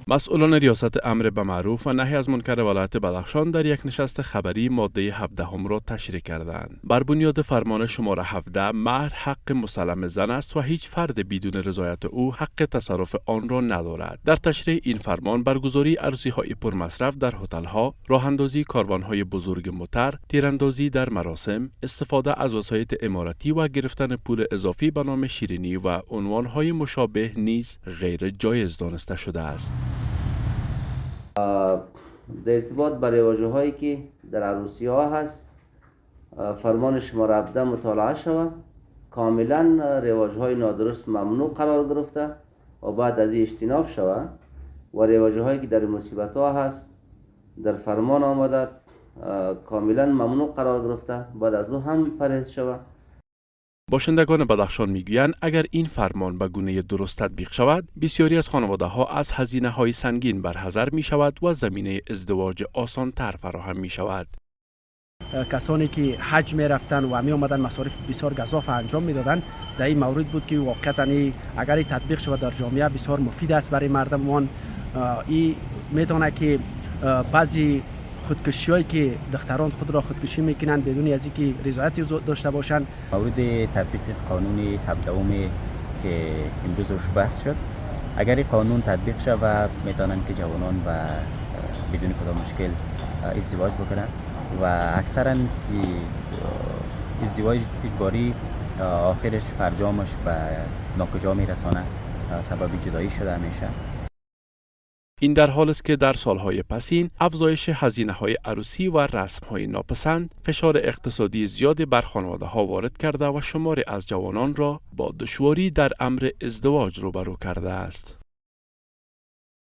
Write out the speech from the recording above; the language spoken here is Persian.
مسئولان ریاست امر به معروف و نهی از منکر ولایت بدخشان در یک نشست خبری ماده 17 را تشریح کردند. بر بنیاد فرمان شماره 17 مهر حق مسلم زن است و هیچ فرد بدون رضایت او حق تصرف آن را ندارد. در تشریح این فرمان برگزاری عروسی‌های پرمصرف در هتل‌ها، راه‌اندازی کاروان‌های بزرگ موتر، تیراندازی در مراسم، استفاده از وسایط عمارتی و گرفتن پول اضافی به نام شیرینی و عنوان‌های مشابه نیز غیر جایز دانسته شده است. در ارتباط با رواج‌هایی که در عروسی‌ها هست، فرمان شماره 17 مطالعه شود، کاملا رواج‌های نادرست ممنوع قرار گرفته و بعد از این اجتناب شود و رواج‌هایی که در مصیبت‌ها هست در فرمان آمده کاملا ممنوع قرار گرفته، بعد از او هم پرهیز شود. باشندگان بدخشان میگویند اگر این فرمان به گونه درست تطبیق شود، بسیاری از خانواده ها از هزینه های سنگین برحذر می شود و زمینه ازدواج آسان تر فراهم می شود. کسانی که حج می رفتن و می آمدن مصارف بسیار گزاف انجام می دادن، در این مورد بود که واقعا اگر این تطبیق شود در جامعه بسیار مفید است برای مردمان. این می تونه که بعضی خودکشی هایی که دختران خود را خودکشی میکنند بدون از اینکه رضایتی داشته باشند. مورد تطبیق قانون 17 که امروز روش بحث شد، اگر قانون تطبیق شود میتونن که جوانان و بدون کدام مشکل ازدواج بکنند و اکثرا که ازدواج اجباری آخرش فرجامش به ناکجا میرسانه، سبب جدایی شده همیشه. این در حال است که در سالهای پسین افزایش هزینه‌های عروسی و رسم‌های ناپسند فشار اقتصادی زیادی بر خانواده‌ها وارد کرده و شماری از جوانان را با دشواری در امر ازدواج روبرو کرده است.